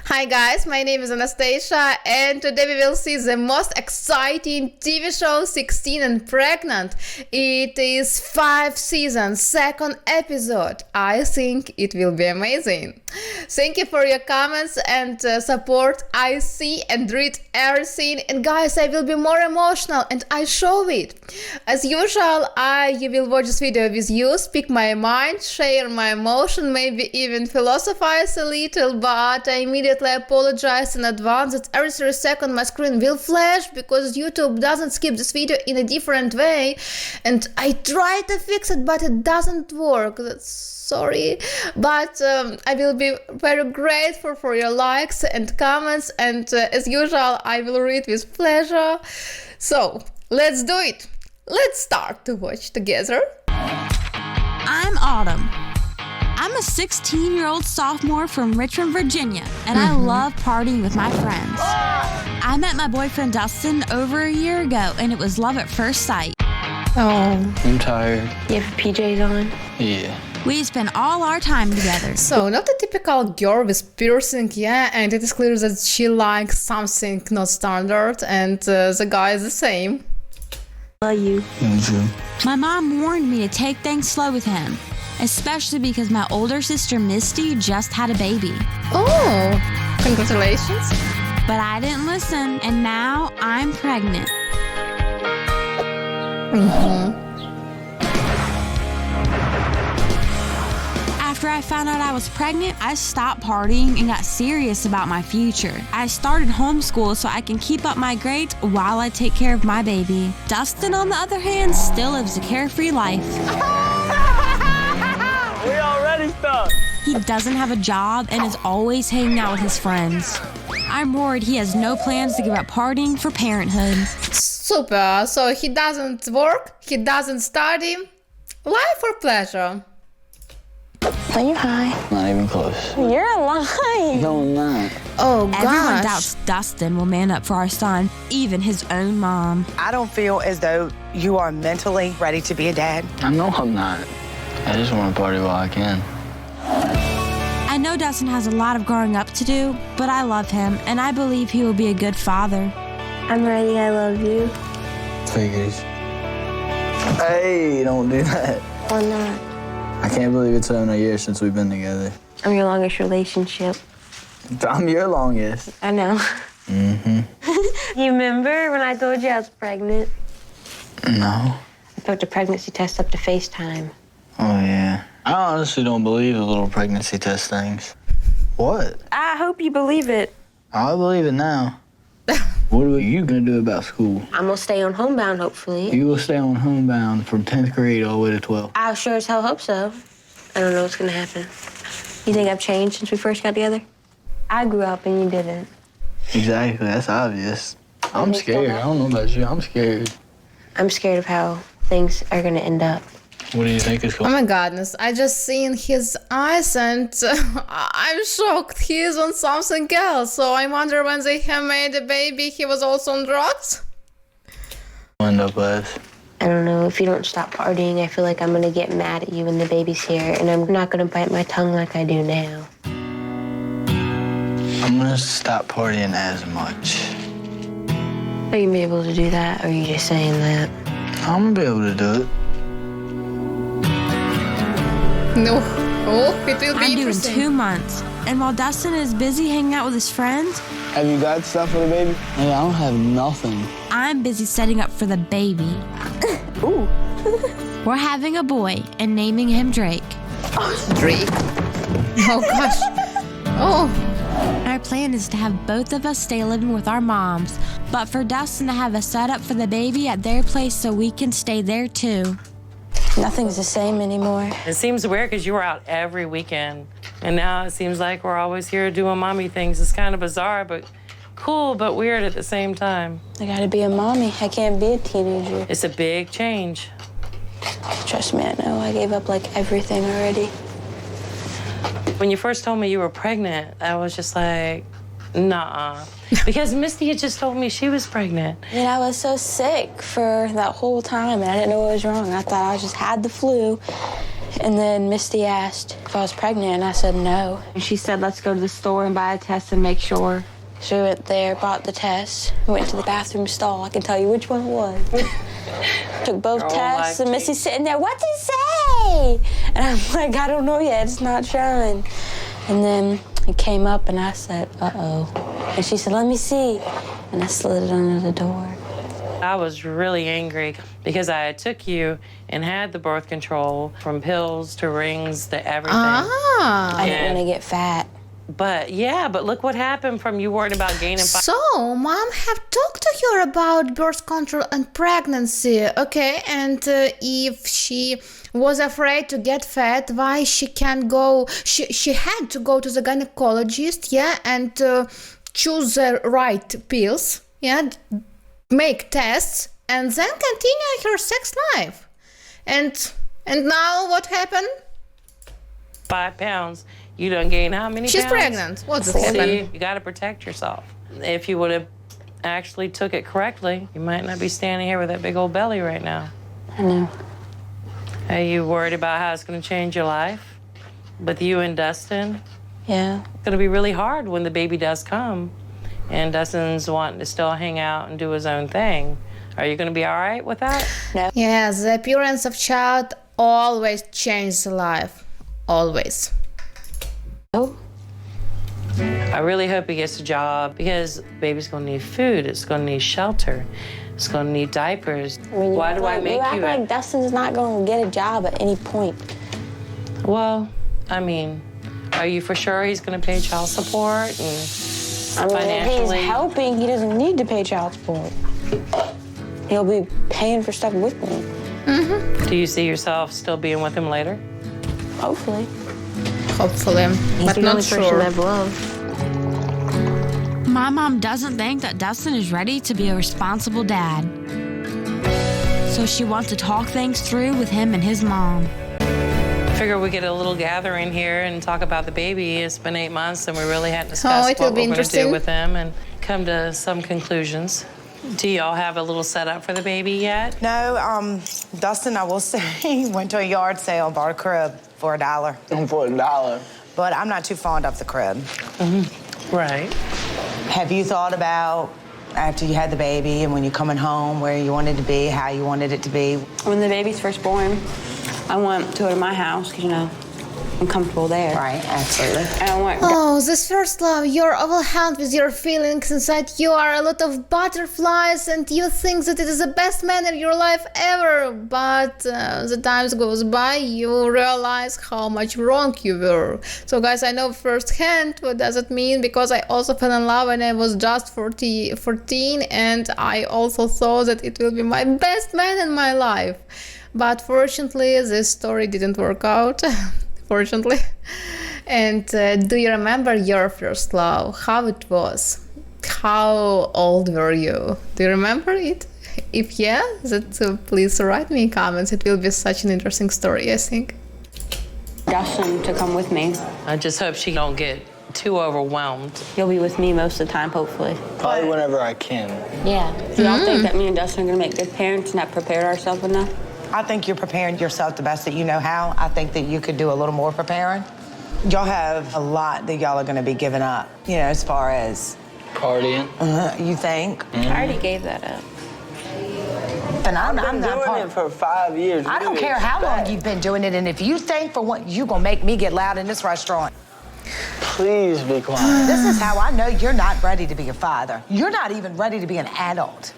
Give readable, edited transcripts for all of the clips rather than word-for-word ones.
Hi guys, my name is Anastasia and today we will see the most exciting TV show 16 and Pregnant. It is 5 seasons, second episode. I think it will be amazing. Thank you for your comments and support. I see and read everything, and guys, I will be more emotional and I show it. As usual, I will watch this video with you, speak my mind, share my emotion, maybe even philosophize a little, but I immediately apologize in advance that every 30 seconds my screen will flash because YouTube doesn't skip this video in a different way, and I try to fix it but it doesn't work. Sorry, but I will be very grateful for your likes and comments, and as usual I will read with pleasure. So let's do it. Let's start to watch together. I'm Autumn. I'm a 16-year-old sophomore from Richmond, Virginia, and I love partying with my friends. I met my boyfriend Dustin over a year ago, and it was love at first sight. Oh, I'm tired. You have PJs on? Yeah. We spent all our time together. so not a typical girl with piercing, yeah, and it is clear that she likes something not standard, and the guy is the same. Love you. My mom warned me to take things slow with him, especially because my older sister Misty just had a baby. Oh, congratulations. But I didn't listen, and now I'm pregnant. After I found out I was pregnant, I stopped partying and got serious about my future. I started homeschool so I can keep up my grades while I take care of my baby. Dustin, on the other hand, still lives a carefree life. We already stuck. He doesn't have a job and is always hanging out with his friends. I'm worried he has no plans to give up partying for parenthood. Super, so he doesn't work, he doesn't study. Life or pleasure? Are you high? Not even close. You're lying. No, I'm not. Oh Everyone gosh. doubts Dustin will man up for our son, even his own mom. I don't feel as though you are mentally ready to be a dad. I know I'm not. I just want to party while I can. I know Dustin has a lot of growing up to do, but I love him, and I believe he will be a good father. I'm ready. I love you. Figures. Hey, don't do that. Why not? I can't believe it's been a year since we've been together. I'm your longest relationship. I'm your longest. I know. Mm-hmm. You remember when I told you I was pregnant? No. I put the pregnancy test up to FaceTime. Oh, yeah. I honestly don't believe the little pregnancy test things. What? I hope you believe it. I believe it now. What are you going to do about school? I'm gonna stay on homebound, hopefully. You will stay on homebound from 10th grade all the way to 12th. I sure as hell hope so. I don't know what's gonna happen. You think I've changed since we first got together? I grew up and you didn't. Exactly, that's obvious. I'm They still scared. have- I don't know about you. I'm scared. I'm scared of how things are gonna end up. What do you think is Oh going on? my goodness, I just seen his eyes and I'm shocked. He is on something else. So I wonder when they have made a baby, he was also on drugs? End up as? I don't know, if you don't stop partying, I feel like I'm gonna get mad at you when the baby's here, and I'm not gonna bite my tongue like I do now. I'm gonna stop partying as much. Are you gonna be able to do that, or are you just saying that? I'm gonna be able to do it. No. Oh, it will be I'm due in interesting. 2 months, and while Dustin is busy hanging out with his friends, Have you got stuff for the baby? Hey, I don't have nothing. I'm busy setting up for the baby. Ooh. We're having a boy and naming him Drake. Drake. Oh gosh. Oh. Our plan is to have both of us stay living with our moms, but for Dustin to have a setup for the baby at their place so we can stay there too. Nothing's the same anymore. It seems weird because you were out every weekend, and now it seems like we're always here doing mommy things. It's kind of bizarre, but cool, but weird at the same time. I gotta be a mommy. I can't be a teenager. It's a big change. Trust me, I know. I gave up like everything already. When you first told me you were pregnant, I was just like, nah. Because Misty had just told me she was pregnant. And I was so sick for that whole time, and I didn't know what was wrong. I thought I just had the flu, And then Misty asked if I was pregnant, and I said no. And she said, let's go to the store and buy a test and make sure. So we went there, bought the test, went to the bathroom stall. I can tell you which one it was. Took both tests, and Missy's sitting there, what's it say? And I'm like, I don't know yet, it's not showing. And then it came up, and I said, uh-oh. And she said, let me see. And I slid it under the door. I was really angry because I took you and had the birth control from pills to rings to everything. Ah. I didn't want to get fat. But look what happened from you worrying about gaining 5. So, mom have talked to her about birth control and pregnancy, okay? And if she was afraid to get fat, why she can't go? She had to go to the gynecologist, yeah, and choose the right pills, yeah, make tests, and then continue her sex life. And now what happened? 5 pounds. You done gained how many She's pounds? pregnant. What's See, happened? you got to protect yourself. If you would have actually took it correctly, you might not be standing here with that big old belly right now. I know. Are you worried about how it's going to change your life with you and Dustin? Yeah. It's going to be really hard when the baby does come and Dustin's wanting to still hang out and do his own thing. Are you going to be all right with that? No. Yeah, the appearance of child always changes the life. Always. Oh. I really hope he gets a job because baby's going to need food. It's going to need shelter. It's going to need diapers. I mean, Why do I make you act you... like Dustin's not going to get a job at any point. Well, I mean, are you for sure he's going to pay child support and I mean, if financially? he's helping, he doesn't need to pay child support. He'll be paying for stuff with me. Do you see yourself still being with him later? Hopefully. Hopefully, He's but the not only person sure. I've loved. My mom doesn't think that Dustin is ready to be a responsible dad. So she wants to talk things through with him and his mom. Figure we get a little gathering here and talk about the baby. It's been 8 months and we really hadn't discussed it will what be we're going to do interesting. with him and come to some conclusions. Do y'all have a little setup for the baby yet? No, Dustin, I will say, went to a yard sale and bought a crib for $1. For $1. But I'm not too fond of the crib. Right. Have you thought about, after you had the baby and when you're coming home, where you wanted to be, how you wanted it to be? When the baby's first born, I want to go to my house because, you know, I'm comfortable there. Right, absolutely. And I want Oh, this first love, you're overwhelmed with your feelings. Inside you are a lot of butterflies and you think that it is the best man in your life ever. But the times goes by, you realize how much wrong you were. So guys, I know firsthand what does it mean because I also fell in love when I was just 14 and I also thought that it will be my best man in my life. But fortunately, this story didn't work out. Fortunately. And do you remember your first love? How it was? How old were you? Do you remember it? If yeah, please write me in comments. It will be such an interesting story, I think. Dustin to come with me. I just hope she don't get too overwhelmed. He'll be with me most of the time, hopefully. Probably whenever I can. Yeah. Do y'all think that me and Dustin are going to make good parents and not prepared ourselves enough? I think you're preparing yourself the best that you know how. I think that you could do a little more preparing. Y'all have a lot that y'all are going to be giving up, you know, as far as... Partying. You think? I already gave that up. Then I'm I've been not doing part it for 5 years. I don't care how long you've been doing it, and if you think for what, you gonna make me get loud in this restaurant. Please be quiet. This is how I know you're not ready to be a father. You're not even ready to be an adult.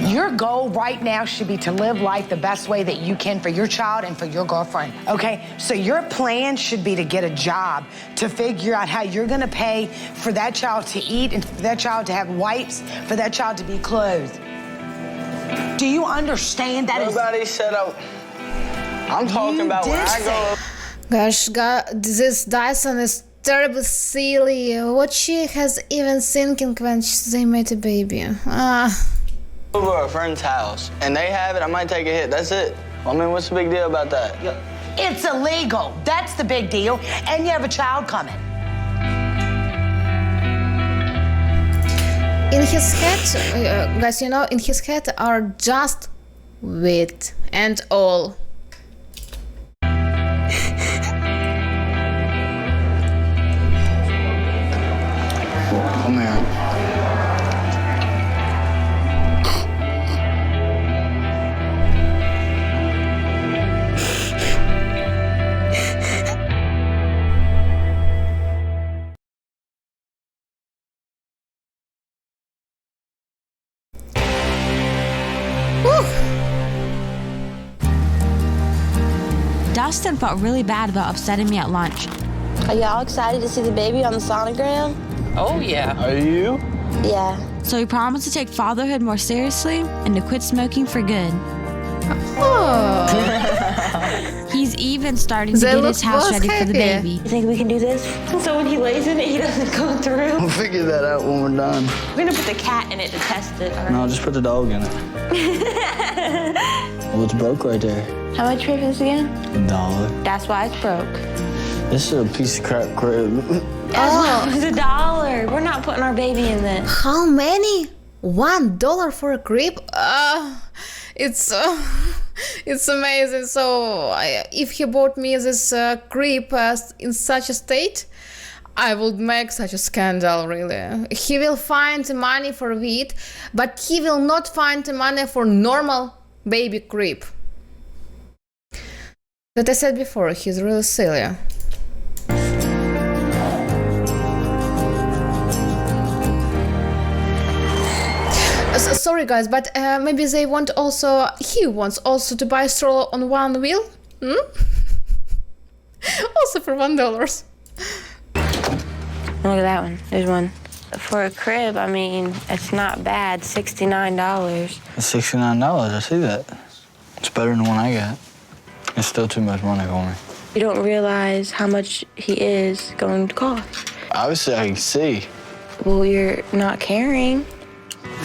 Your goal right now should be to live life the best way that you can for your child and for your girlfriend, okay? So your plan should be to get a job, to figure out how you're gonna pay for that child to eat and for that child to have wipes, for that child to be clothed. Do you understand that? Nobody said I'm talking about when I go. Gosh, God, this Dyson is terribly silly. What she has even thinking when they made a baby. Over a friend's house and they have it, I might take a hit. That's it. I mean, what's the big deal about that? It's illegal. That's the big deal. And you have a child coming. In his head, guys, you know, in his head are just wheat and all. Come here. Dustin felt really bad about upsetting me at lunch. Are y'all excited to see the baby on the sonogram? Oh, yeah. Are you? Yeah. So he promised to take fatherhood more seriously and to quit smoking for good. Oh, He's even starting to They get look his house both ready for the happy. baby. You think we can do this? So when he lays in it, he doesn't go through? We'll figure that out when we're done. We're gonna put the cat in it to test it. No, just put the dog in it. Well, it's broke right there. How much for this again? $1. That's why it's broke. This is a piece of crap crib. Oh, it's $1. We're not putting our baby in this. how many? $1 for a crib? It's amazing. So if he bought me this crib in such a state, I would make such a scandal, really. He will find the money for it, but he will not find the money for normal baby crib. That I said before, he's really silly. Sorry guys, but maybe they want also, he wants also to buy a stroller on one wheel? Also for $1. Look at that one. There's one. For a crib, I mean, it's not bad. $69. It's $69, I see that. It's better than the one I got. It's still too much money for me. You don't realize how much he is going to cost. Obviously, I can see. Well, you're not caring.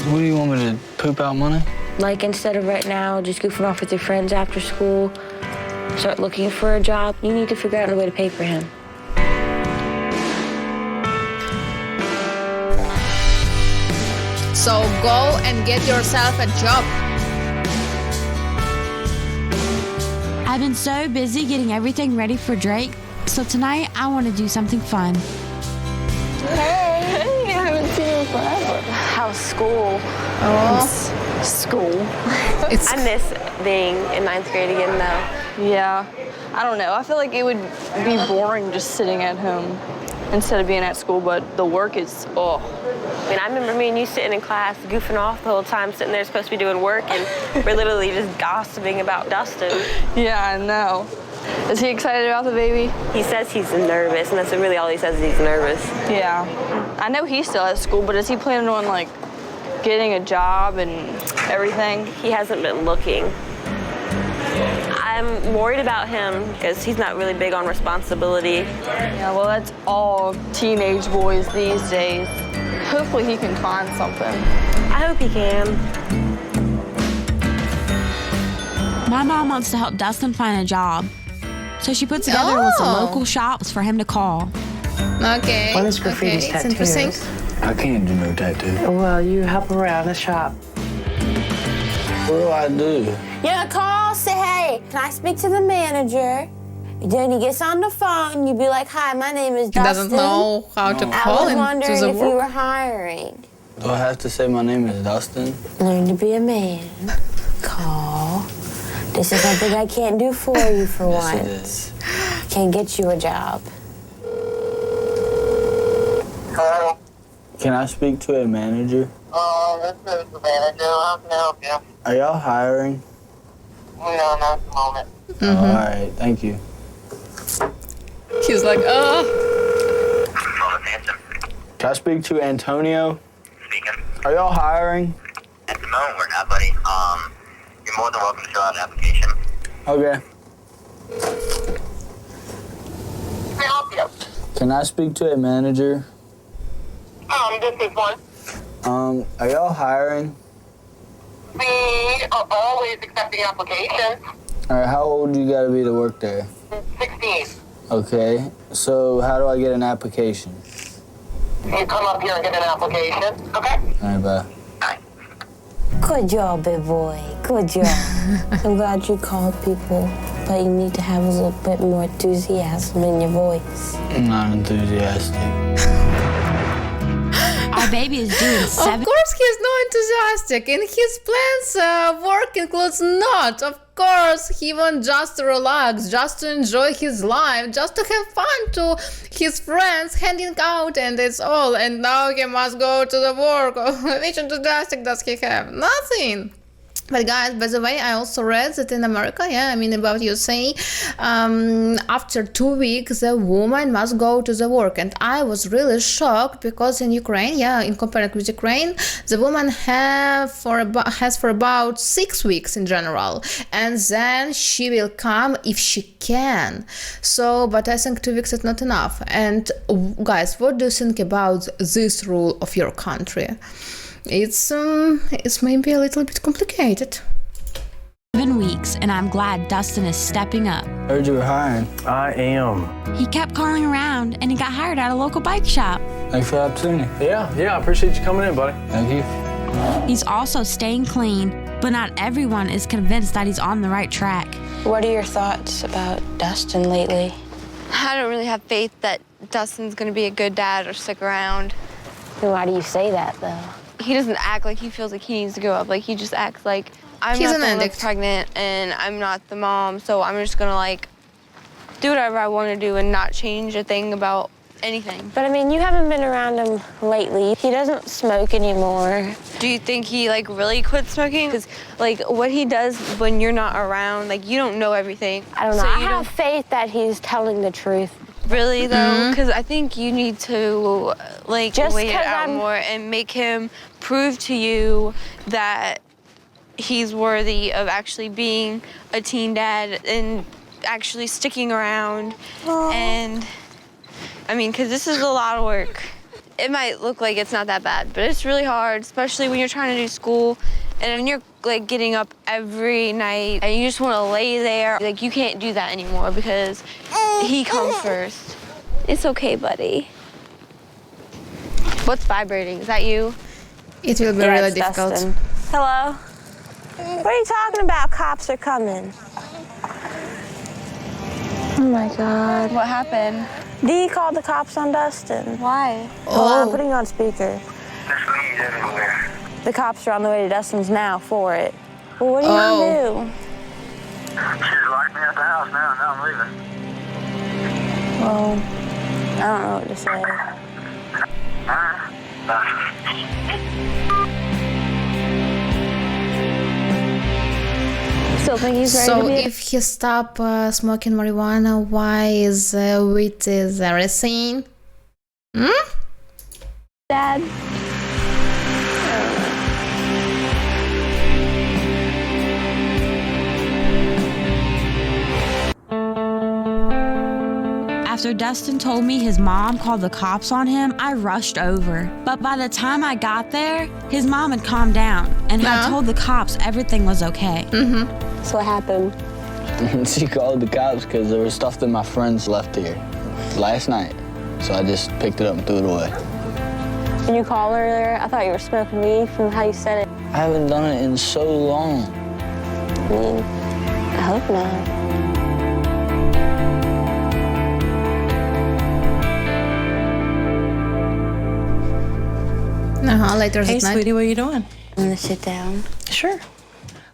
What do you want me to poop out money? Like, instead of right now just goofing off with your friends after school, start looking for a job, you need to figure out a way to pay for him. So go and get yourself a job. I've been so busy getting everything ready for Drake, so tonight I want to do something fun. Hey, I haven't seen you forever. How's school? School. It's I miss being in 9th grade again, though. Yeah, I don't know. I feel like it would be boring just sitting at home instead of being at school, but the work is, I mean, I remember me and you sitting in class, goofing off the whole time, sitting there supposed to be doing work, and we're literally just gossiping about Dustin. Yeah, I know. Is he excited about the baby? He says he's nervous, and that's really all he says is he's nervous. Yeah. I know he's still at school, but is he planning on, like, getting a job and everything? He hasn't been looking. I'm worried about him because he's not really big on responsibility. Yeah, well, that's all teenage boys these days. Hopefully he can find something. I hope he can. My mom wants to help Dustin find a job, so she put together a list of Oh. local shops for him to call. okay. One is for Okay, Frida's it's interesting. tattoos. I can't do no tattoo. Well, you help around the shop. What do I do? Yeah, call, say, hey, can I speak to the manager? Then he gets on the phone, you be like, hi, my name is He Dustin. doesn't know how to I call was him to wondering the if you were work. hiring. Do I have to say my name is Dustin? Learn to be a man. Call. This is something I can't do for you for Yes, it once. is. Can't get you a job. Hello. Can I speak to a manager? This is the manager. How can I help you? Are y'all hiring? No, not at the moment. Oh, all right, thank you. He's like, Can I speak to Antonio? Speaking. Are y'all hiring? At the moment, we're not, buddy. You're more than welcome to fill out an application. Okay. Can I help you? Can I speak to a manager? This is one. Are y'all hiring? We are always accepting applications. All right, how old you gotta be to work there? 16. Okay, so how do I get an application? You come up here and get an application. Okay. All right, bye. Good job, big boy. Good job. I'm glad you called people, but you need to have a little bit more enthusiasm in your voice. I'm not enthusiastic. Our baby is due in 7 Of course, he's not enthusiastic. In his plans, work includes not. Of course, he wants just to relax, just to enjoy his life, just to have fun to his friends, hanging out, and it's all. And now he must go to the work. Which enthusiastic does he have? Nothing. But guys, by the way, I also read that in America, about USA, after 2 weeks, the woman must go to the work. And I was really shocked because in Ukraine, in comparison with Ukraine, the woman has for about 6 weeks in general. And then she will come if she can. So, but I think 2 weeks is not enough. And guys, what do you think about this rule of your country? It's maybe a little bit complicated. 7 weeks, and I'm glad Dustin is stepping up. Heard you were hiring. I am. He kept calling around, and he got hired at a local bike shop. Thanks for the opportunity. Yeah, I appreciate you coming in, buddy. Thank you. He's also staying clean, but not everyone is convinced that he's on the right track. What are your thoughts about Dustin lately? I don't really have faith that Dustin's gonna be a good dad or stick around. Why do you say that, though? He doesn't act like he feels like he needs to grow up. Like, he just acts like, I'm He's not an the one addict. that's pregnant and I'm not the mom, so I'm just gonna, like, do whatever I want to do and not change a thing about anything. But, I mean, you haven't been around him lately. He doesn't smoke anymore. Do you think he, like, really quit smoking? Because, like, what he does when you're not around, like, you don't know everything. I don't know. So I you have faith that he's telling the truth. Really, though? Because I think you need to, like, Just wait it 'cause out I'm- more and make him prove to you that he's worthy of actually being a teen dad and actually sticking around. And, I mean, because this is a lot of work. It might look like it's not that bad, but it's really hard, especially when you're trying to do school and when you're, like, getting up every night and you just want to lay there. Like, you can't do that anymore because he comes first. It's okay, buddy. What's vibrating? Is that you? It will be Yeah, really it's difficult. Dustin. Hello? What are you talking about? Cops are coming. Oh, my God. What happened? Dee called the cops on Dustin. Why? Hold on, I'm Oh. putting you on speaker. There's leaves everywhere. The cops are on the way to Dustin's now for it. Well, what are you gonna do? She's locked me at the house now. Now I'm leaving. Well, I don't know what to say. Still think he's ready to So be if he stop smoking marijuana, why is with everything? dad? After Dustin told me his mom called the cops on him, I rushed over. But by the time I got there, his mom had calmed down and had told the cops everything was okay. So what happened? She called the cops because there was stuff that my friends left here last night. So I just picked it up and threw it away. Did you call earlier? I thought you were smoking weed from how you said it. I haven't done it in so long. I mean, I hope not. Later Hey, that night. sweetie, what are you doing? I'm gonna sit down. Sure.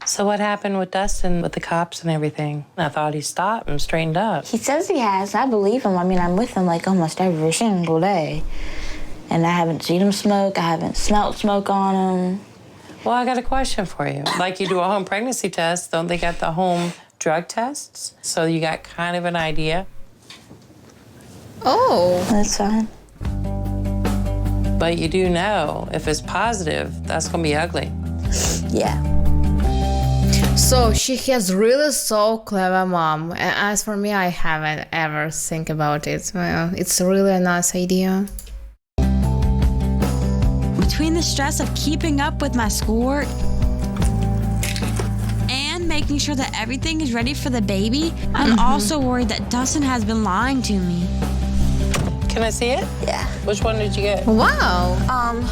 So what happened with Dustin, with the cops and everything? I thought he stopped and straightened up. He says he has. I believe him. I mean, I'm with him like almost every single day. And I haven't seen him smoke. I haven't smelt smoke on him. Well, I got a question for you. Like, you do a home pregnancy test, don't they got the home drug tests? So you got kind of an idea. Oh, That's fine. But you do know if it's positive, that's gonna be ugly. Yeah. so she has really so clever mom. And as for me, I haven't ever think about it. Well, it's really a nice idea. Between the stress of keeping up with my schoolwork and making sure that everything is ready for the baby, I'm also worried that Dustin has been lying to me. Can I see it? Yeah. Which one did you get? Wow.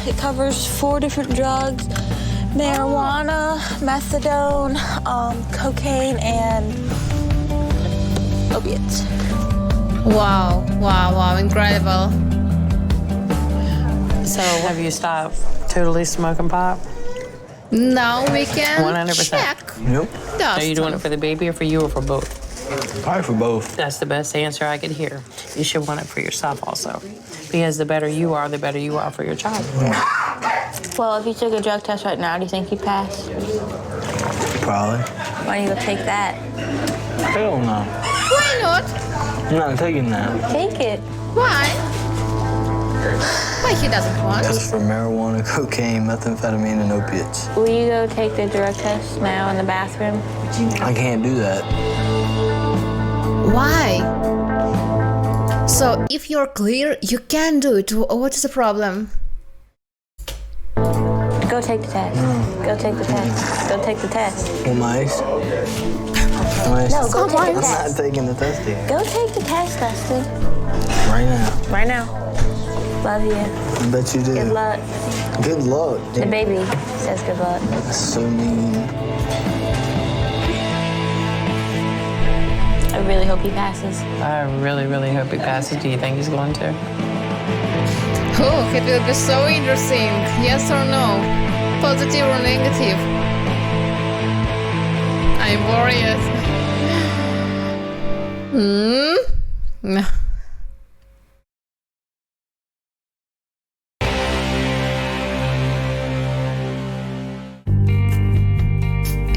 It covers 4 different drugs, marijuana, methadone, cocaine, and opiates. Wow, wow, wow, incredible. So have you stopped totally smoking pot? Now we can 100%. check. Nope. Are you doing it for the baby or for you or for both? Probably for both. That's the best answer I could hear. You should want it for yourself also. Because the better you are for your child. Well, if you took a drug test right now, do you think you'd pass? Probably. Why don't you go take that? Hell no. Why not? I'm not taking that. Take it. Why? Why he doesn't want? Just for marijuana, cocaine, methamphetamine, and opiates. Will you go take the drug test now in the bathroom? I can't do that. Why? So if you're clear, you can do it. What is the problem? Go take the test. Go take the test. Go take the test. Am I? No, go take the I'm test. not taking the test here. Go take the test, Dustin. Right now. Right now. Love you. I bet you do. Good luck. Good luck. The baby says good luck. That's so mean. I really hope he passes. I really, really hope he passes. Do you think he's going to? Oh, it will be so interesting. Yes or no? Positive or negative? I'm worried. No.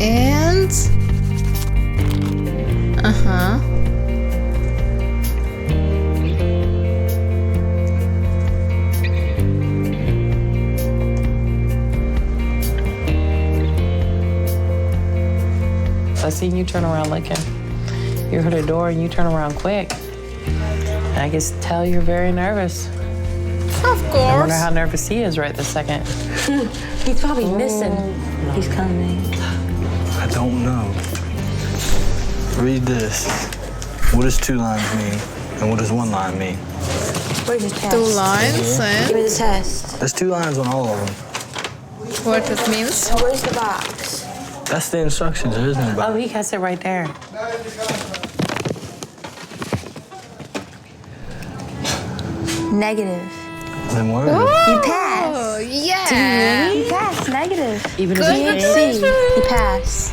And I seen you turn around looking. You heard a door and you turn around quick. And I can tell you're very nervous. of I wonder course. how nervous he is right this second. He's probably missing. He's coming. I don't know. Read this. What does 2 lines mean? And what does 1 line mean? Where's his test? 2 lines Give and me the test. There's 2 lines on all of them. what it means? Where's the box? That's the instructions. There is no Oh, box. he has it right there. Negative. Then where? You pass. Oh, yeah. You pass. Negative. Even if THC. He passed.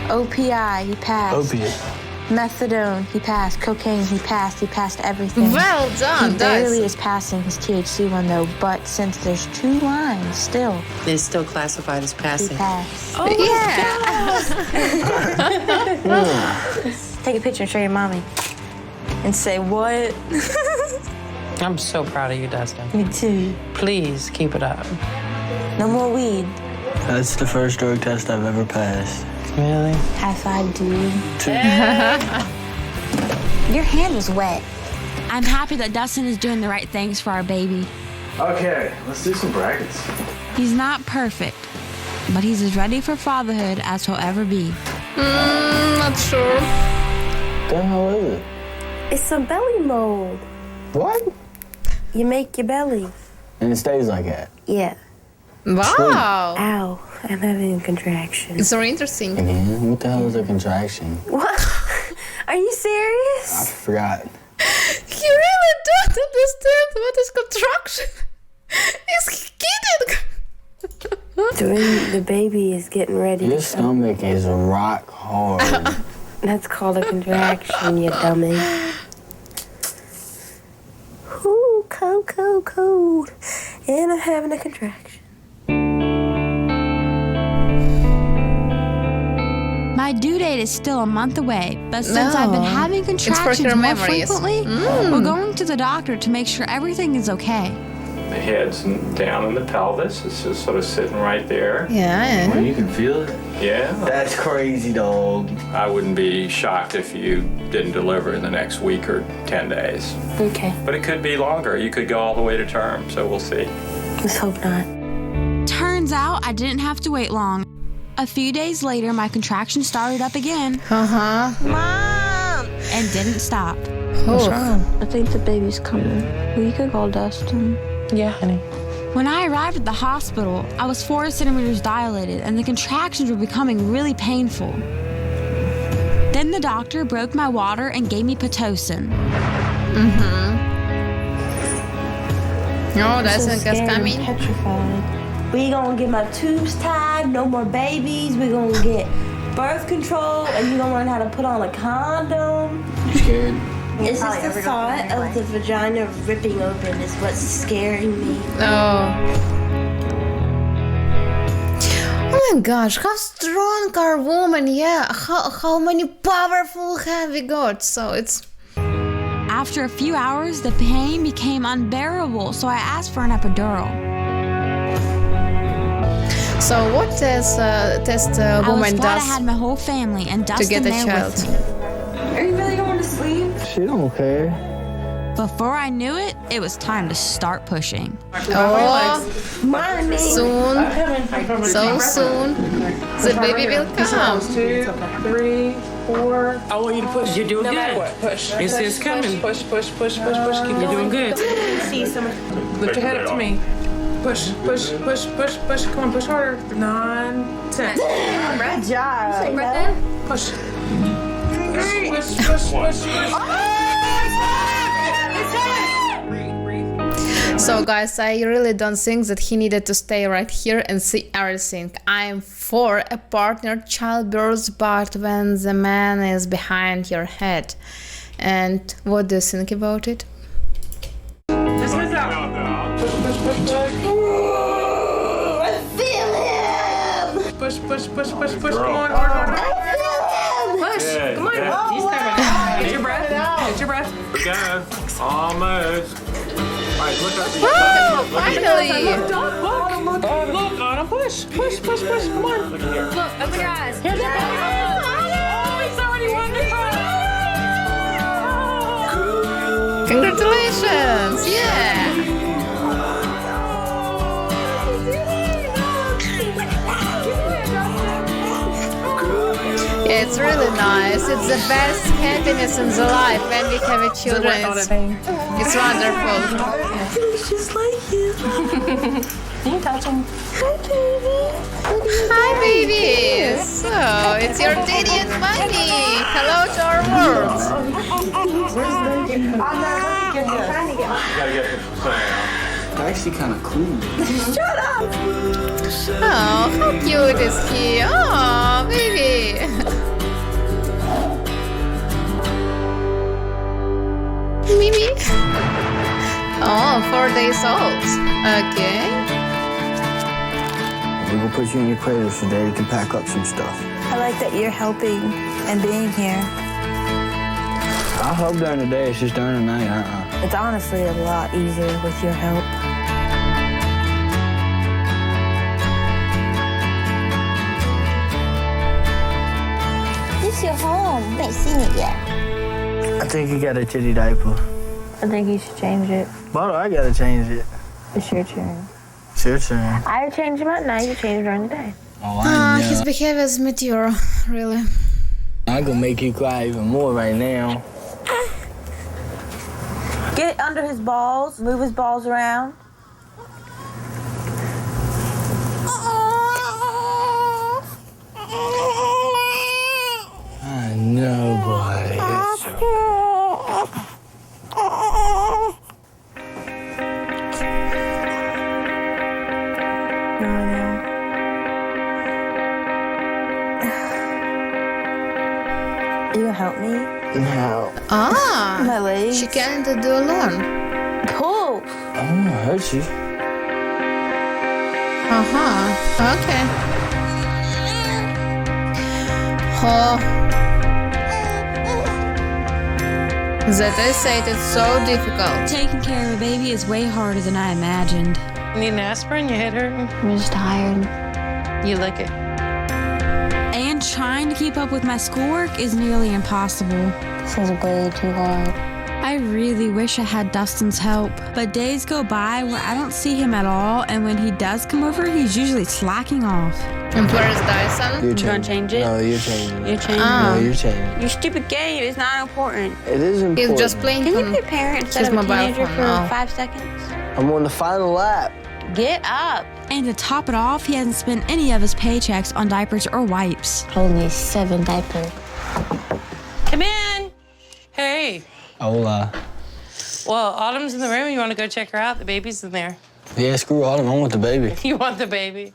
OPI. He passed. Opiate. Methadone. He passed. Cocaine. He passed. He passed everything. Well done, He barely guys. is passing his THC one though, but since there's 2 lines still, it's still classified as he passing. passed. Yeah. Take a picture and show your mommy. And say, what? I'm so proud of you, Dustin. Me too. Please keep it up. No more weed. That's the first drug test I've ever passed. Really? High five, dude. Your hand was wet. I'm happy that Dustin is doing the right things for our baby. Okay, let's do some brackets. He's not perfect, but he's as ready for fatherhood as he'll ever be. Not sure. The hell is it? It's some belly mold. What? You make your belly. And it stays like that. Yeah. Wow. Ow, I'm having a contraction. It's very interesting. Again? What the hell is a contraction? What? Are you I serious? forgot. You really don't understand what is contraction. He's kidding. When the baby is getting ready Your to stomach is rock hard. That's called a contraction, you dummy. Ooh, cold, cold, cold. And I'm having a contraction. My due date is still a month away, but since I've been No. having It's for contractions your more memories. frequently, we're going to the doctor to make sure everything is okay. The head's down in the pelvis. It's just sort of sitting right there. Yeah. You can feel it? Yeah. That's crazy, dog. I wouldn't be shocked if you didn't deliver in the next week or 10 days. Okay, But it could be longer. You could go all the way to term, so we'll see. Let's hope not. Turns out I didn't have to wait long. A few days later, my contractions started up again Uh-huh. Mom! and didn't stop. Oh. I think the baby's coming. Well, you could call Dustin. Yeah, honey. When I arrived at the hospital, I was 4 centimeters dilated and the contractions were becoming really painful. Then the doctor broke my water and gave me Pitocin. Oh, that's so when scared it's and coming. petrified. We gonna get my tubes tied, no more babies. We gonna get birth control, and you gonna learn how to put on a condom. You scared? It's just the thought of the vagina ripping open is what's scaring me. Oh my gosh, how strong are women, yeah. How many powerful have we got? So it's... After a few hours, the pain became unbearable, so I asked for an epidural. So what test a I was woman glad I does had my whole family and to Dustin get a there child? with me. Are you really going to sleep? She don't care. Before I knew it, it was time to start pushing. Oh, Mommy. soon, so soon, the baby will come. 2, 3, 4. I want you to push. You're doing No good. matter what, push. It's coming. Push. Keep You're doing good. See some. Lift your head up to me. Push. Come on, push harder. 9, 10. Good job. Push. So guys, I really don't think that he needed to stay right here and see everything. I'm for a partnered childbirth, but when the man is behind your head. And what do you think about it? Just hands out. I feel him. Push. Come on, harder. Push. Come on. He's coming. Get your breath. Get your breath. We go. Almost. All right, look up. Oh, finally! Look, Autumn, push. Come on. Look at here. Look, open your eyes. Here's your breath. Oh, he's already wonderful. Congratulations! Yeah! It's really nice. It's the best happiness in the life when we have a children. It's wonderful. It's just like you. Can you touch him? Hi, baby. So it's your daddy and mommy. Hello to our world. Gotta get some sound. They're actually kind of clean. Shut up. Oh, how cute is he? Oh, baby. Mimi. Oh, 4 days old. Okay. We're gonna put you in your cradle so Daddy can pack up some stuff. I like that you're helping and being here. I'll help during the day, it's just during the night, It's honestly a lot easier with your help. This is your home. I ain't seen it yet. I think you got a titty diaper. I think you should change it. But I gotta change it. It's your turn. It's your turn. I change them at night, you change during the day. Oh, His behavior is mature, really. I'm gonna make you cry even more right now. Get under his balls, move his balls around. I know, buddy. You gonna help me? No. Ah, My legs. she can't do alone. Pull. I don't wanna hurt you. Okay. Oh. That I said it's so difficult. Taking care of a baby is way harder than I imagined. You need an aspirin? Your head hurting? I'm just tired. You lick it. And trying to keep up with my schoolwork is nearly impossible. This is way too hard. I really wish I had Dustin's help, but days go by where I don't see him at all, and when he does come over, he's usually slacking off. And where is Dyson? You're You gonna change it? No, you're changing it. You're changing No, you're changing it. Your stupid game is not important. It is important. He's just playing Can you from be a parent instead his of a mobile teenager phone. for Oh. 5 seconds? I'm on the final lap. Get up. And to top it off, he hasn't spent any of his paychecks on diapers or wipes. Only 7 diapers. Come in. Hey. Hola. Well, Autumn's in the room. You want to go check her out? The baby's in there. Yeah, screw Autumn. I want the baby. You want the baby?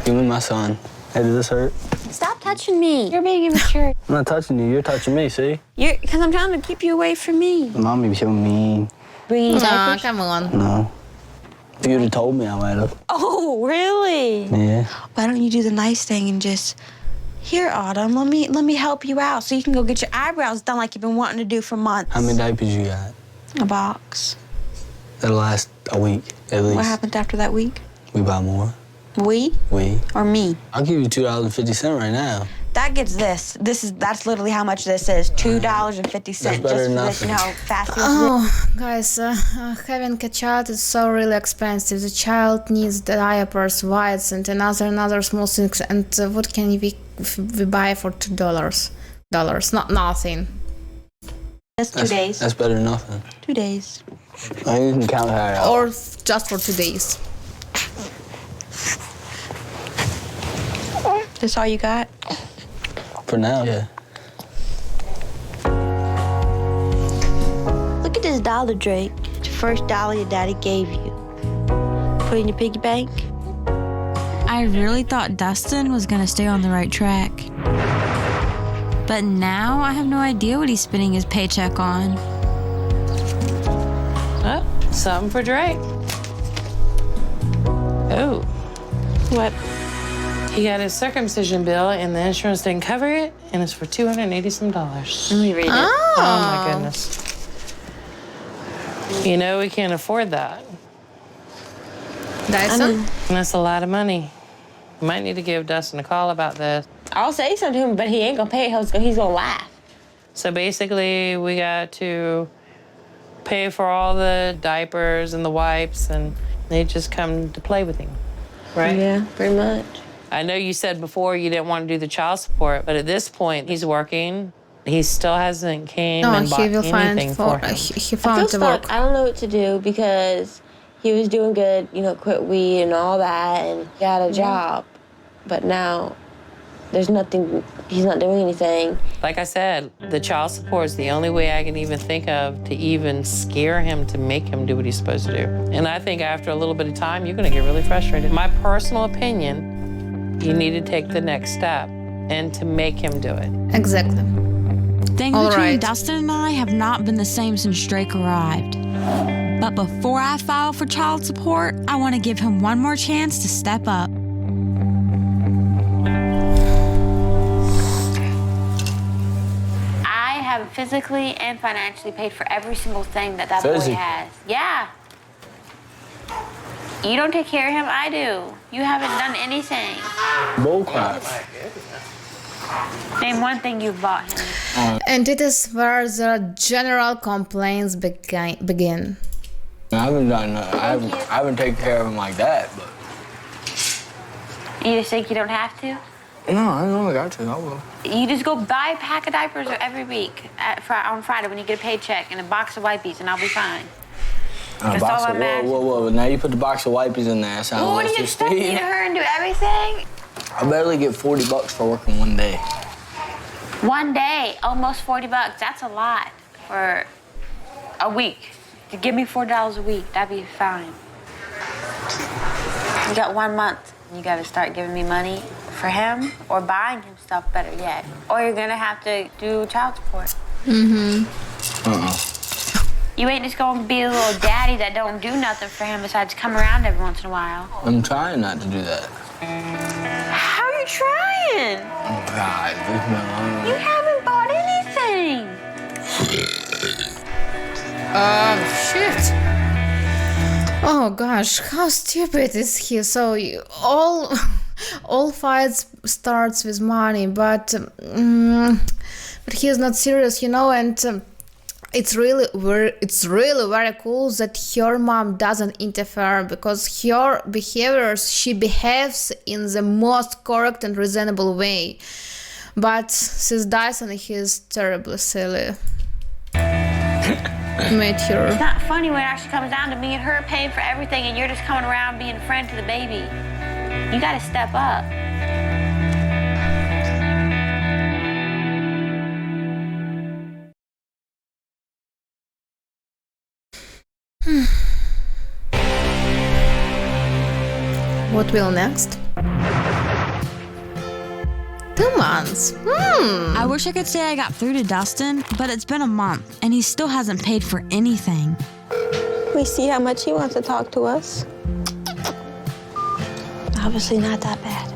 Give me my son. Hey, does this hurt? Stop touching me. You're being immature. I'm not touching you. You're touching me, see? Because I'm trying to keep you away from me. Mommy be so mean. Bringing Aw, diapers? come on. No. If you'd have told me, I might have. Oh, really? Yeah. Why don't you do the nice thing and just, here, Autumn, let me help you out so you can go get your eyebrows done like you've been wanting to do for months. How many diapers you got? A box. That'll last a week, at least. What happened after that week? We buy more. We? We. Or me? I'll give you $2.50 right now. That gets this. That's literally how much this is. $2.50. That's better than just to let you know nothing. how fast this is. Oh, guys, having a child is so really expensive. The child needs the diapers, whites, and another small things. And what can we buy for $2? Not nothing. That's 2 days. That's better than nothing. 2 days. I mean, you can count her out. Or just for 2 days. That's all you got? For now, yeah. Look at this dollar, Drake. It's the first dollar your daddy gave you. Put it in your piggy bank. I really thought Dustin was gonna stay on the right track. But now I have no idea what he's spending his paycheck on. Oh, something for Drake. Oh. What? He got his circumcision bill and the insurance didn't cover it, and it's for $280 some. Let me read it. Oh my goodness. You know we can't afford that. Dyson? And that's a lot of money. You might need to give Dustin a call about this. I'll say something to him, but he ain't gonna pay it. He's gonna laugh. So basically, we got to pay for all the diapers and the wipes, and they just come to play with him, right? Yeah, pretty much. I know you said before you didn't want to do the child support, but at this point, he's working. He still hasn't came No, and bought he will anything find for him. he I found feel the work. stuck. I don't know what to do because he was doing good, quit weed and all that, and got a job. But now there's nothing, he's not doing anything. Like I said, the child support is the only way I can even think of to even scare him to make him do what he's supposed to do. And I think after a little bit of time, you're gonna get really frustrated. My personal opinion, you need to take the next step and to make him do it. Exactly. Things All between right. Dustin and I have not been the same since Drake arrived. But before I file for child support, I want to give him one more chance to step up. I have physically and financially paid for every single thing that boy has. Yeah. You don't take care of him, I do. You haven't done anything. Bullcrap. Name one thing you've bought him. And it is where the general complaints begin. I haven't done I haven't taken care of him like that, but. You just think you don't have to? No, I know I got to. I will. You just go buy a pack of diapers every week on Friday when you get a paycheck and a box of wipies, and I'll be fine. That's all I imagine. Whoa. Now you put the box of wipes in there. Sounds Well, what do like you expect me to hurry and do everything? I barely get $40 for working one day. One day, almost $40. That's a lot for a week. To give me $4 a week, that'd be fine. You got 1 month. You got to start giving me money for him or buying him stuff, better yet. Or you're going to have to do child support. You ain't just going to be a little daddy that don't do nothing for him besides come around every once in a while. I'm trying not to do that. How are you trying? Oh, God, leave me alone. You haven't bought anything. Shit. Oh gosh, how stupid is he? So all fights starts with money, but he is not serious, and it's really very cool that her mom doesn't interfere, because her behaviors, she behaves in the most correct and reasonable way. But since Dyson, he is terribly silly. made her. It's not funny when it actually comes down to me and her paying for everything and you're just coming around being a friend to the baby. You gotta step up. What will next? 2 months. I wish I could say I got through to Dustin, but it's been a month and he still hasn't paid for anything. We see how much he wants to talk to us. Obviously not that bad.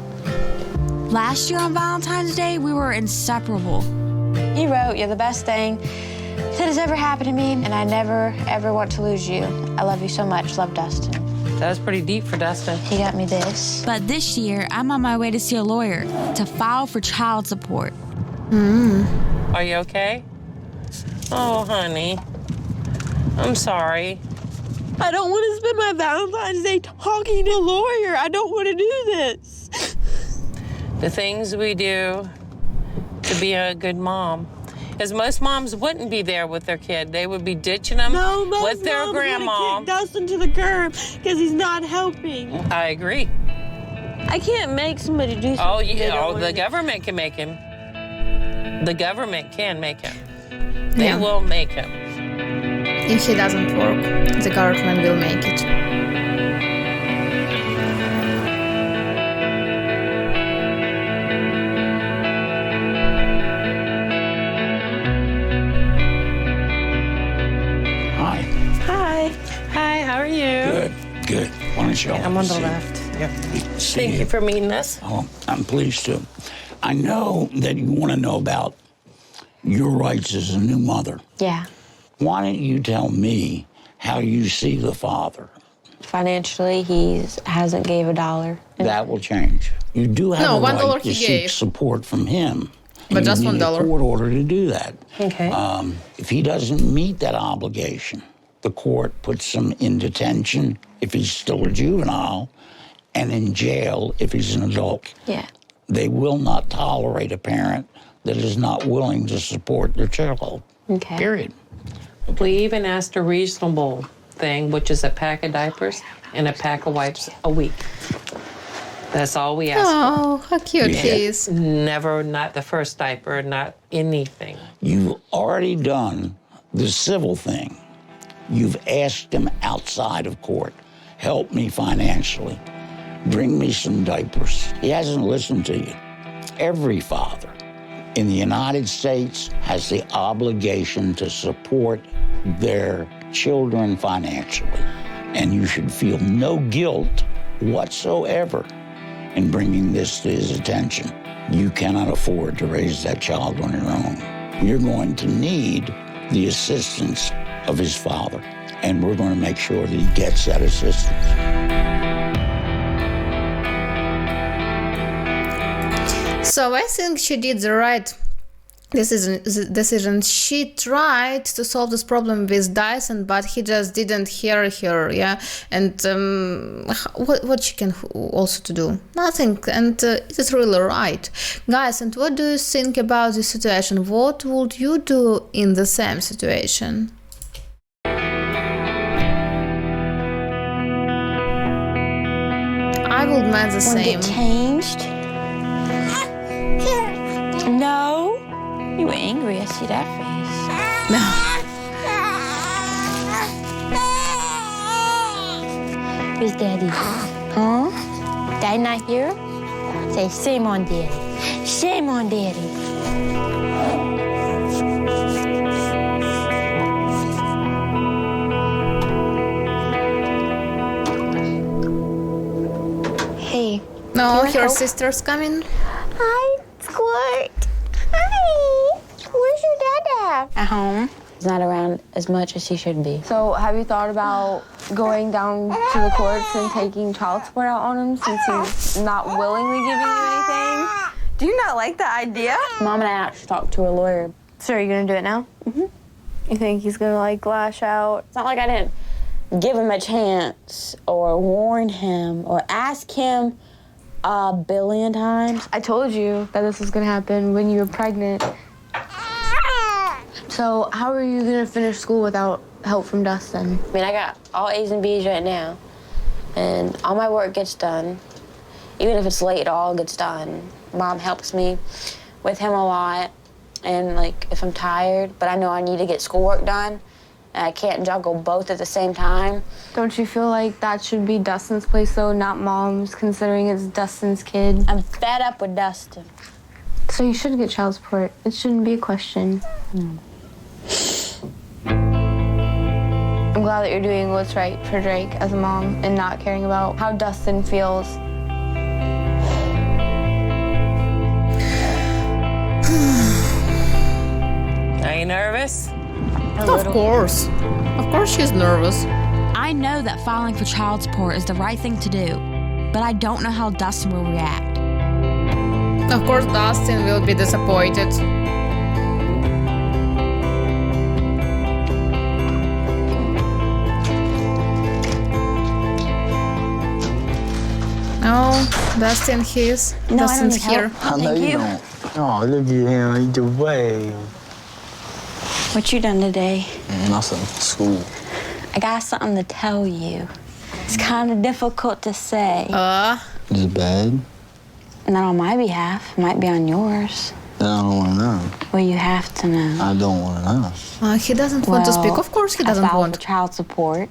Last year on Valentine's Day, we were inseparable. He wrote, "You're the best thing that has ever happened to me, and I never, ever want to lose you. I love you so much. Love, Dustin." That was pretty deep for Dustin. He got me this. But this year, I'm on my way to see a lawyer to file for child support. Are you okay? Oh, honey. I'm sorry. I don't want to spend my Valentine's Day talking to a lawyer. I don't want to do this. The things we do to be a good mom. Because most moms wouldn't be there with their kid. They would be ditching them with their grandma. Kick Dustin to the curb because he's not helping. I agree. I can't make somebody do something. Oh, yeah. The government can make him. The government can make him. They will make him. If he doesn't work, the government will make it. Hi, how are you? Good. Why don't you all I'm on the sit? left. Yeah. See Thank you for meeting us. Oh, I'm pleased to. I know that you want to know about your rights as a new mother. Yeah. Why don't you tell me how you see the father? Financially, he hasn't gave $1. That will change. You do have No, a $1 right to he seek gave. support from him. But And just you need $1. a court order to do that. Okay. If he doesn't meet that obligation, the court puts him in detention if he's still a juvenile and in jail if he's an adult. Yeah. They will not tolerate a parent that is not willing to support their child. Okay. Period. We even asked a reasonable thing, which is a pack of diapers and a pack of wipes a week. That's all we asked Oh, how cute he is. for. Never, not the first diaper, not anything. You've already done the civil thing. You've asked him outside of court, help me financially, bring me some diapers. He hasn't listened to you. Every father in the United States has the obligation to support their children financially. And you should feel no guilt whatsoever in bringing this to his attention. You cannot afford to raise that child on your own. You're going to need the assistance of his father, and we're going to make sure that he gets that assistance. So I think she did the right decision. She tried to solve this problem with Dyson, but he just didn't hear her, yeah. And what she can also to do? Nothing. And it is really right, guys. And what do you think about this situation? What would you do in the same situation? I would make the same. Get changed? No. You were angry. I see that face. No. Where's Daddy? Huh? Daddy not here? Say, shame on Daddy. Shame on Daddy. Hey. No, Can I her help? sister's coming. Hi, Squirt. Hi. Where's your dad at home. He's not around as much as he should be. So have you thought about going down to the courts and taking child support out on him since he's not willingly giving you anything? Do you not like the idea? Mom and I actually talked to a lawyer. So are you gonna do it now? Mm-hmm. You think he's gonna like lash out? It's not like I didn't give him a chance or warn him or ask him a billion times. I told you that this was gonna happen when you were pregnant. So how are you gonna finish school without help from Dustin? I mean, I got all A's and B's right now, and all my work gets done. Even if it's late, it all gets done. Mom helps me with him a lot, and like if I'm tired, but I know I need to get schoolwork done, and I can't juggle both at the same time. Don't you feel like that should be Dustin's place though, not Mom's, considering it's Dustin's kid? I'm fed up with Dustin. So you should get child support. It shouldn't be a question. I'm glad that you're doing what's right for Drake as a mom and not caring about how Dustin feels. Are you nervous? Of course. Of course she's nervous. I know that filing for child support is the right thing to do, but I don't know how Dustin will react. Of course Dustin will be disappointed. No, Dustin, Dustin's here. I know you don't. Oh, look at him, he's away. What you done today? Nothing, school. I got something to tell you. It's kind of difficult to say. Is it bad? Not on my behalf. It might be on yours. Then I don't want to know. Well, you have to know. I don't want to know. He doesn't want to speak. Of course he doesn't I filed want. for child support.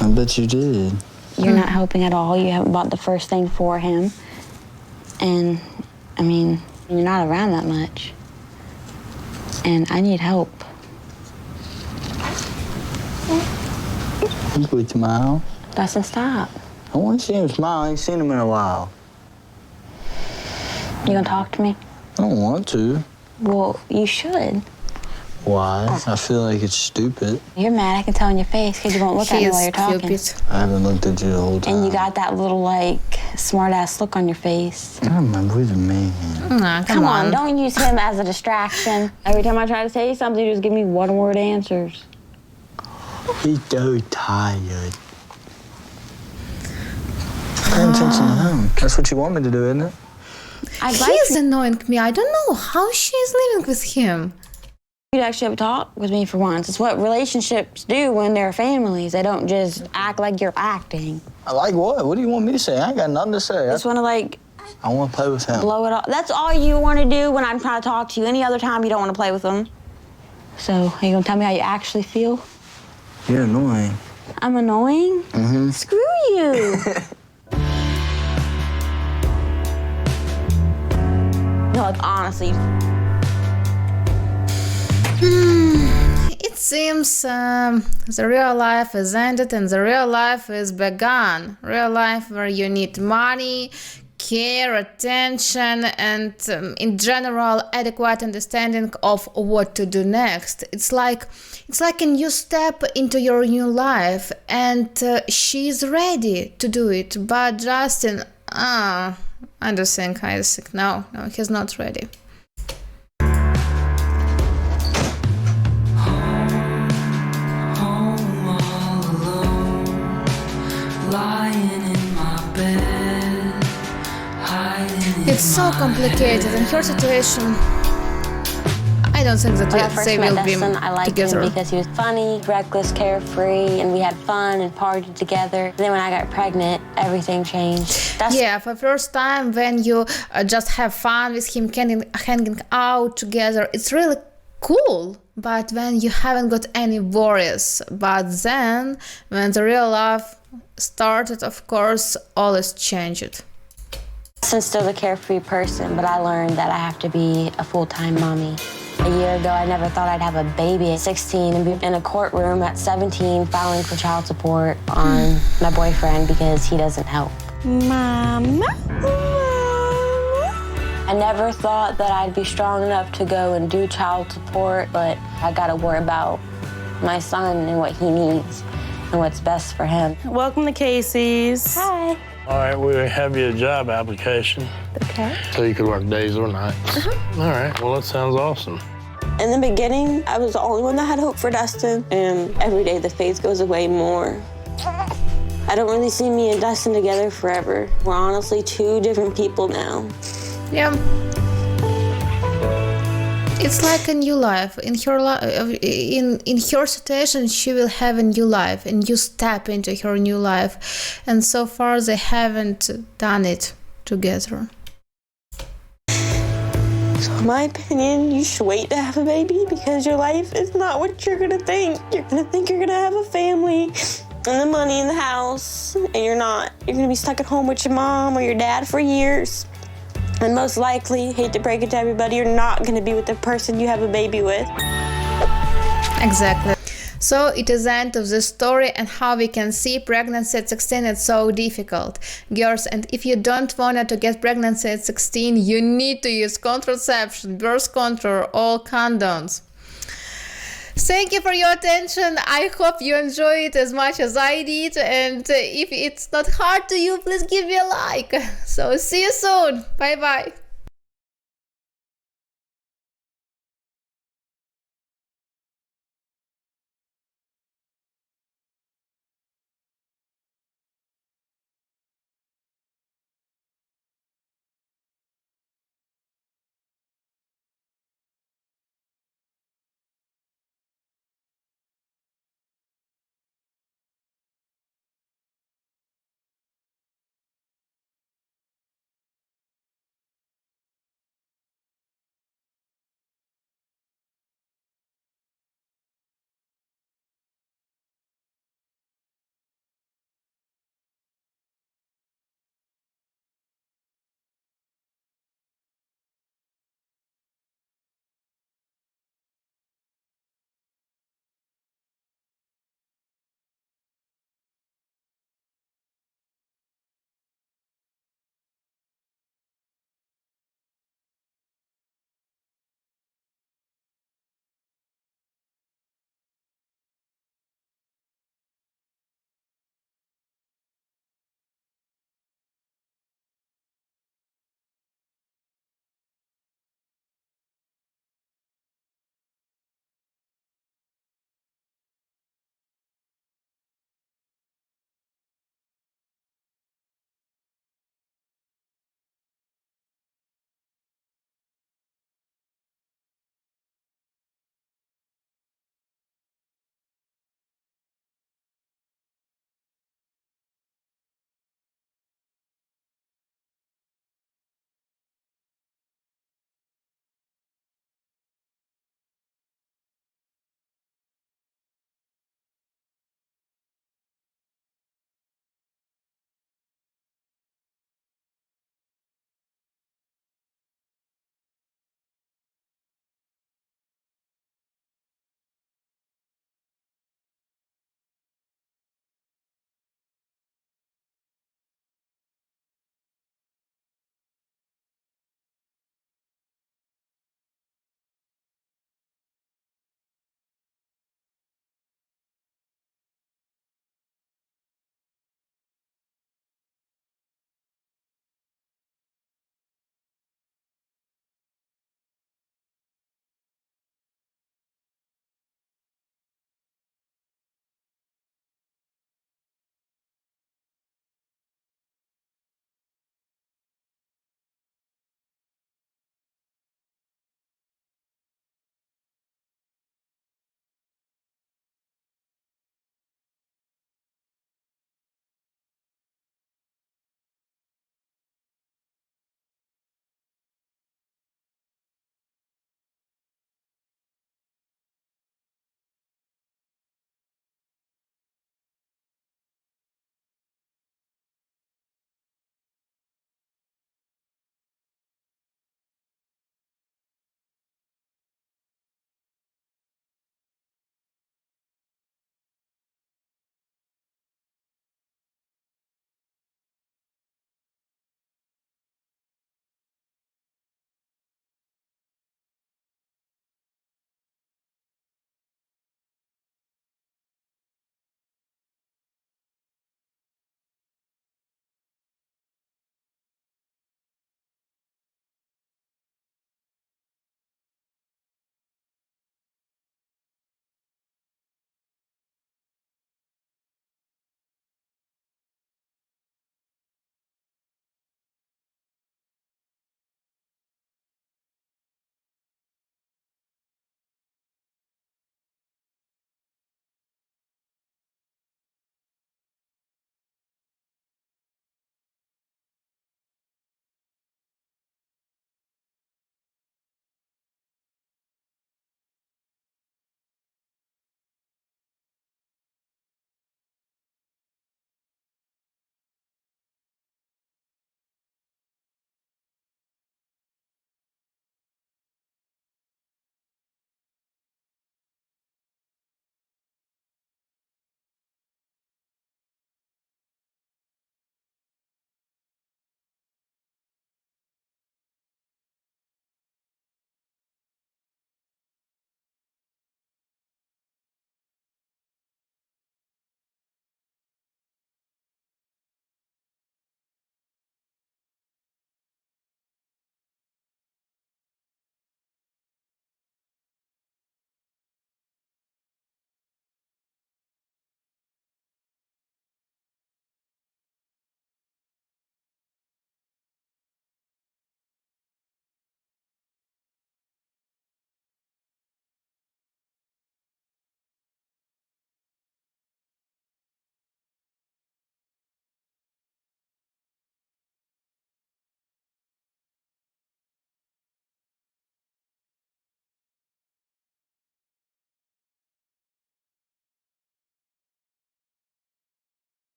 I bet you did. You're not helping at all. You haven't bought the first thing for him. And, I mean, you're not around that much. And I need help. You go to my house. Dustin, stop. I want to see him smile. I ain't seen him in a while. You gonna talk to me? I don't want to. Well, you should. Why? I feel like it's stupid. You're mad, I can tell in your face, because you won't look at me while you're talking. I haven't looked at you the whole time. And you got that little, like, smart-ass look on your face. I remember with a man. Nah, Come on, don't use him as a distraction. Every time I try to say something, you just give me one-word answers. He's so tired. Pay attention to him. That's what you want me to do, isn't it? He's annoying me. I don't know how she's living with him. You'd actually have a talk with me for once. It's what relationships do when they're families. They don't just act like you're acting. I like what? What do you want me to say? I ain't got nothing to say. I just want to, like... I want to play with him. Blow it off. That's all you want to do when I'm trying to talk to you. Any other time, you don't want to play with them. So, are you going to tell me how you actually feel? You're annoying. I'm annoying? Mm-hmm. Screw you. No, like, honestly. It seems the real life is ended and the real life is begun. Real life where you need money, care, attention, and in general adequate understanding of what to do next. It's like a new step into your new life, and she's ready to do it. But Justin, I don't think Isaac. No, he's not ready. It's so complicated in her situation. I don't think that When I first they met will be Dustin, I liked together. him because he was funny, reckless, carefree, and we had fun and partied together. And then when I got pregnant, everything changed. Yeah, for first time when you just have fun with him, hanging out together, it's really cool. But when you haven't got any worries, but then when the real love started, of course, all is changed. Dustin's still a carefree person, but I learned that I have to be a full-time mommy. A year ago, I never thought I'd have a baby at 16 and be in a courtroom at 17 filing for child support on my boyfriend because he doesn't help. Mama? I never thought that I'd be strong enough to go and do child support, but I gotta worry about my son and what he needs and what's best for him. Welcome to Casey's. Hi. All right, we have you a job application. Okay. So you could work days or nights. All right, well, that sounds awesome. In the beginning, I was the only one that had hope for Dustin, and every day the faith goes away more. I don't really see me and Dustin together forever. We're honestly two different people now. Yeah. It's like a new life. In her situation, she will have a new life, a new step into her new life. And so far, they haven't done it together. So in my opinion, you should wait to have a baby because your life is not what you're gonna think. You're gonna think you're gonna have a family and the money in the house, and you're not. You're gonna be stuck at home with your mom or your dad for years. And most likely, hate to break it to everybody, you're not gonna be with the person you have a baby with. Exactly. So it is the end of the story, and how we can see pregnancy at 16 is so difficult. Girls, and if you don't want to get pregnancy at 16, you need to use contraception, birth control, all condoms. Thank you for your attention. I hope you enjoy it as much as I did, and if it's not hard to you, please give me a like. So see you soon. Bye bye.